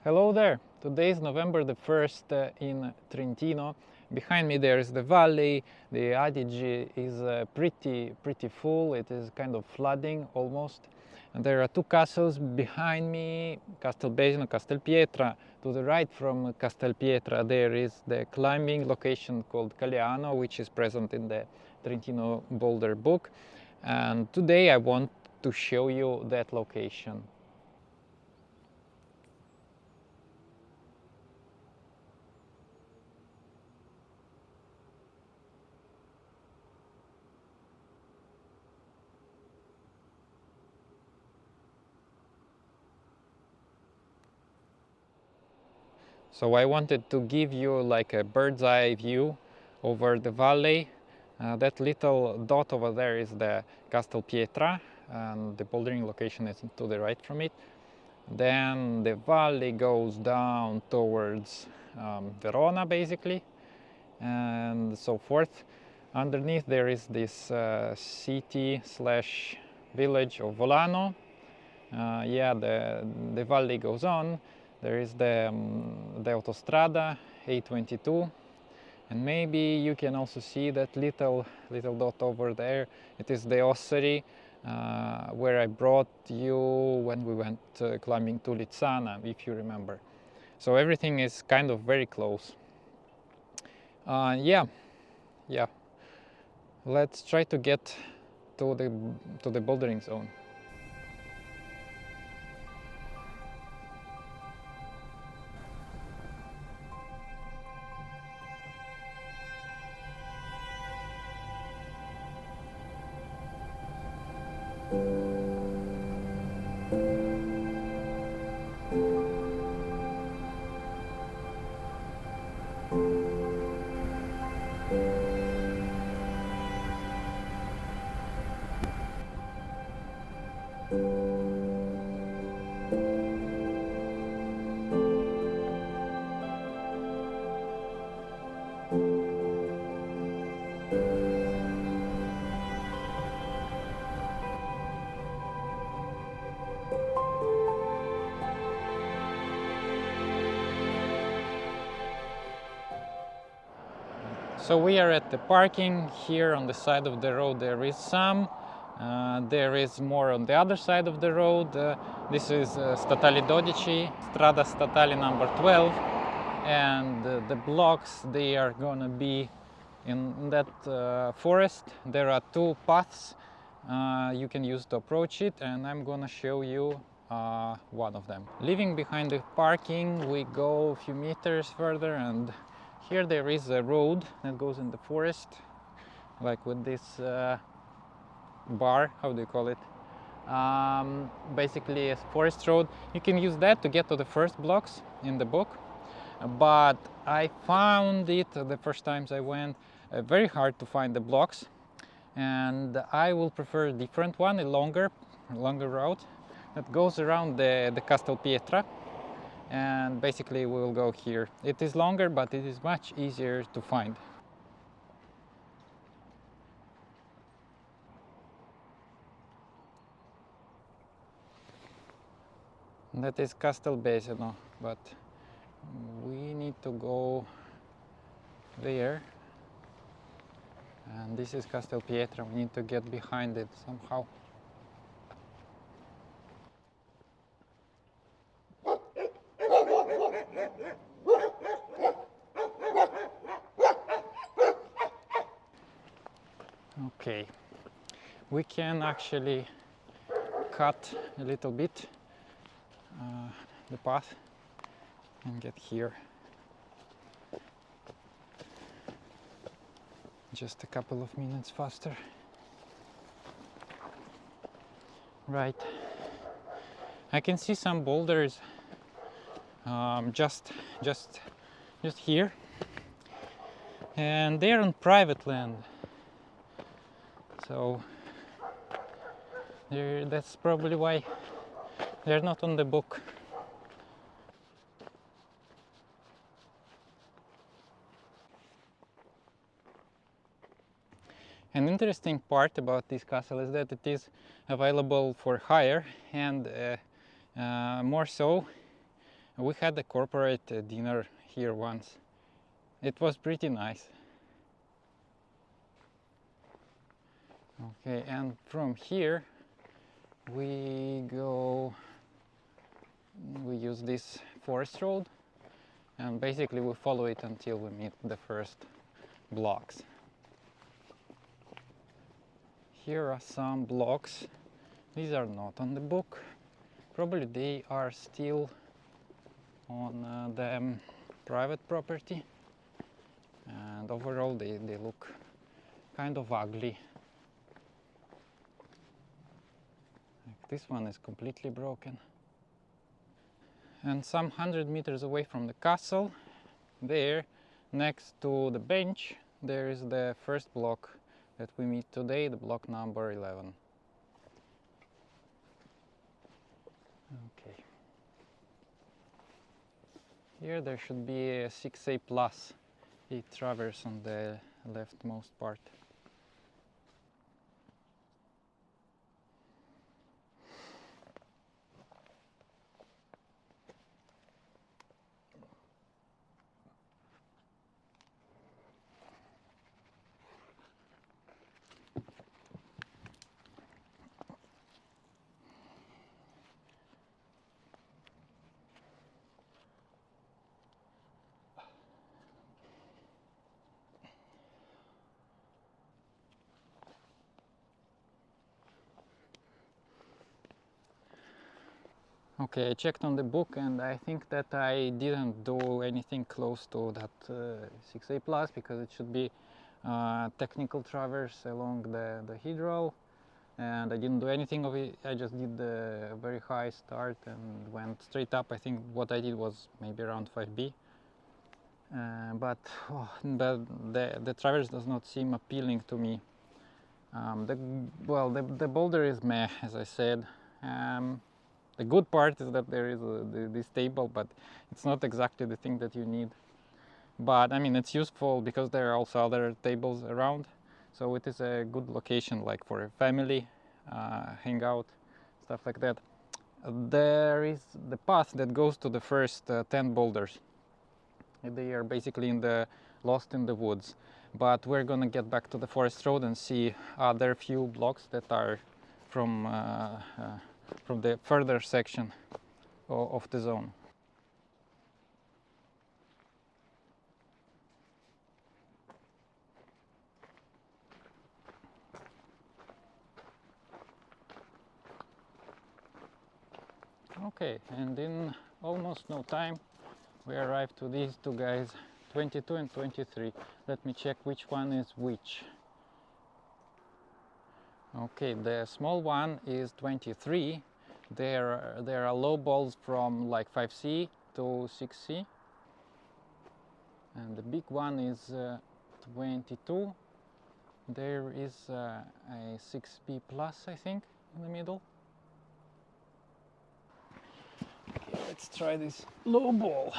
Hello there! Today is November the 1st in Trentino. Behind me there is the valley. The Adige is pretty full. It is kind of flooding almost. And there are two castles behind me, Castelbasino, Castelpietra. To the right from Castelpietra there is the climbing location called Calliano, which is present in the Trentino Boulder book. And today I want to show you that location. So I wanted to give you like a bird's eye view over the valley. That little dot over there is the Castelpietra, and the bouldering location is to the right from it. Then the valley goes down towards Verona basically, and so forth. Underneath there is this city slash village of Volano. Yeah, the valley goes on. There is the autostrada A22, and maybe you can also see that little dot over there. It is the ossuary where I brought you when we went climbing to Lizzana, if you remember. So everything is kind of very close. Yeah. Let's try to get to the bouldering zone. So we are at the parking. Here on the side of the road there is some. There is more on the other side of the road. This is Statale 12, Strada Statale number 12. And the blocks, they are gonna be in that forest. There are two paths you can use to approach it, and I'm gonna show you one of them. Leaving behind the parking, we go a few meters further, and here there is a road that goes in the forest, like with this bar, how do you call it? Basically a forest road. You can use that to get to the first blocks in the book, but I found it the first times I went very hard to find the blocks, and I will prefer a different one, a longer route that goes around the Castelpietra. And basically we will go here. It is longer, but it is much easier to find. That is Castelbasino, but we need to go there. And this is Castelpietra. We need to get behind it somehow. Okay, we can actually cut a little bit the path and get here. Just a couple of minutes faster. Right. I can see some boulders just here, and they're on private land. So that's probably why they're not on the book. An interesting part about this castle is that it is available for hire, and more so We had a corporate dinner here once. It was pretty nice. Okay, and from here we use this forest road, and basically we follow it until we meet the first blocks. Here are some blocks. These are not on the book. Probably they are still on the private property, and overall they look kind of ugly. Like this one is completely broken. And some 100 meters away from the castle, there next to the bench, there is the first block that we meet today, the block number 11. Okay. Here there should be a 6A plus, a traverse on the leftmost part. Okay, I checked on the book and I think that I didn't do anything close to that 6A plus, because it should be technical traverse along the hedral, and I didn't do anything of it. I just did the very high start and went straight up. I think what I did was maybe around 5B, but the traverse does not seem appealing to me. The boulder is meh, as I said. The good part is that there is this table, but it's not exactly the thing that you need. But I mean, it's useful because there are also other tables around, so it is a good location, like for a family hangout, stuff like that. There is the path that goes to the first 10 boulders. They are basically lost in the woods, but we're gonna get back to the forest road and see other few blocks that are from the further section of the zone. Okay, and in almost no time we arrived to these two guys, 22 and 23. Let me check which one is which. Okay, the small one is 23. There are low balls from like 5C to 6C, and the big one is 22. There is a 6B plus, I think, in the middle. Okay, let's try this low ball.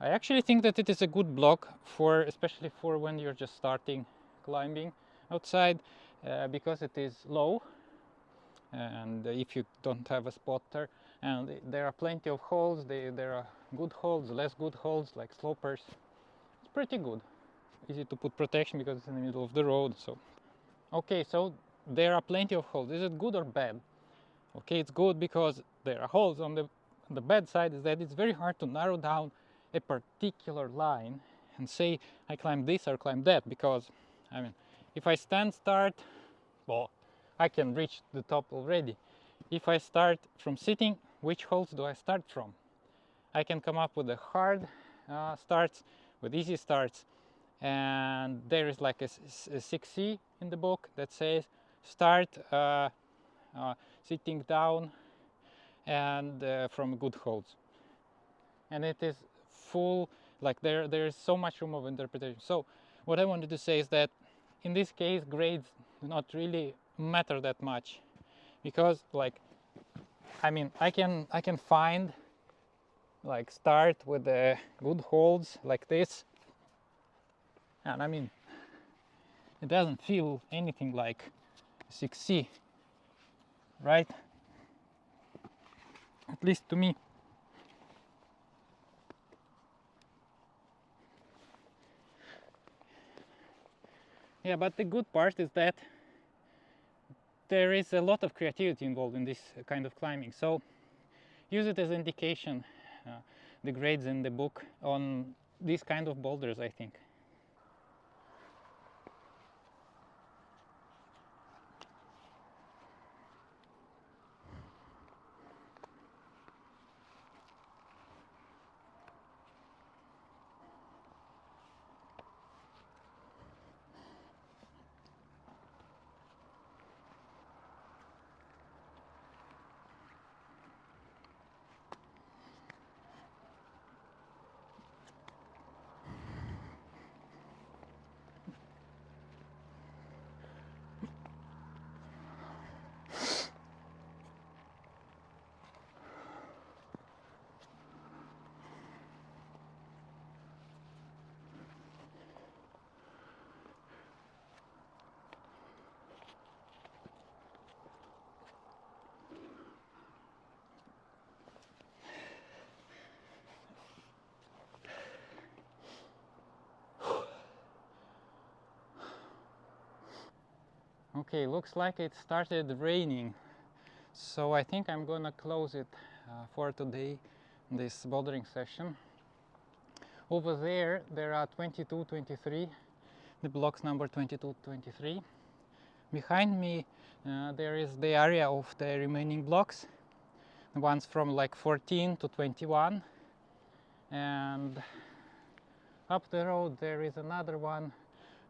I actually think that it is a good block especially for when you're just starting climbing outside, because it is low, and if you don't have a spotter, and there are plenty of holes. There are good holes, less good holes, like slopers. It's pretty good. Easy to put protection because it's in the middle of the road. So, okay, so there are plenty of holes. Is it good or bad? Okay, it's good because there are holes. On the bad side is that it's very hard to narrow down a particular line and say I climb this or climb that, because I mean, if I start, well, I can reach the top already. If I start from sitting, which holes do I start from? I can come up with the hard starts, with easy starts, and there is like a 6C in the book that says start sitting down and from good holes, and it is full, like there is so much room of interpretation. So what I wanted to say is that in this case grades do not really matter that much, because like I can find, like, start with the good holds like this, and it doesn't feel anything like 6C, right? At least to me. Yeah, but the good part is that there is a lot of creativity involved in this kind of climbing, so use it as an indication, the grades in the book on these kind of boulders, I think. Okay, looks like it started raining, so I think I'm gonna close it for today, this bouldering session. Over there are 22, 23, the blocks number 22, 23. Behind me there is the area of the remaining blocks, the ones from like 14 to 21, and up the road there is another one.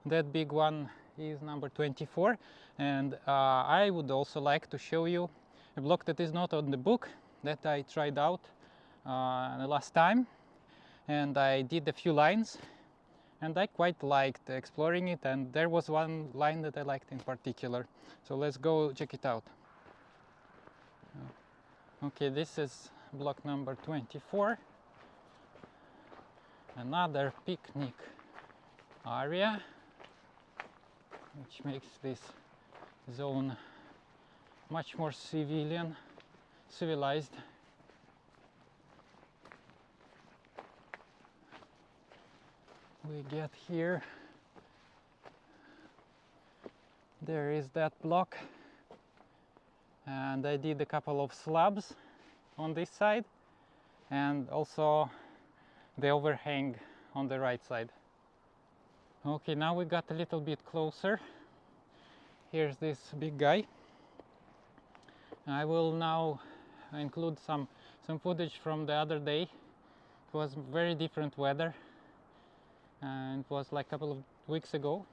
That big one is number 24, and I would also like to show you a block that is not on the book, that I tried out the last time, and I did a few lines, and I quite liked exploring it, and there was one line that I liked in particular, so let's go check it out. Okay, this is block number 24, another picnic area, which makes this zone much more civilized. We get here, there is that block, and I did a couple of slabs on this side, and also the overhang on the right side. Okay, now we got a little bit closer. Here's this big guy. I will now include some footage from the other day. It was very different weather, and it was like a couple of weeks ago.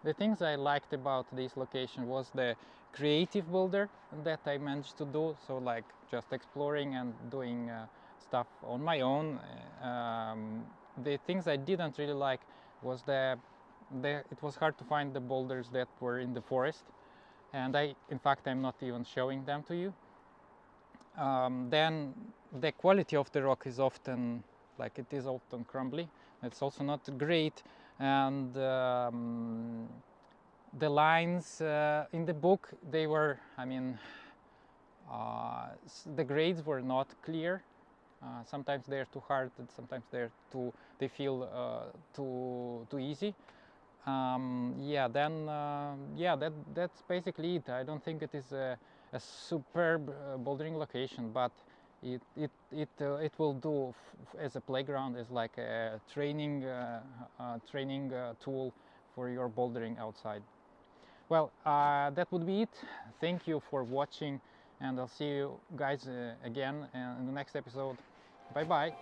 the things I liked about this location was the creative boulder that I managed to do. So like just exploring and doing stuff on my own. The things I didn't really like was it was hard to find the boulders that were in the forest, and in fact I'm not even showing them to you. Then the quality of the rock is often crumbly. It's also not great, and the lines in the book, they were, the grades were not clear. Sometimes they're too hard, and sometimes they feel too easy. That's basically it. I don't think it is a superb bouldering location, but it will do as a playground, as like a training tool for your bouldering outside. Well, that would be it. Thank you for watching, and I'll see you guys again in the next episode. Bye bye.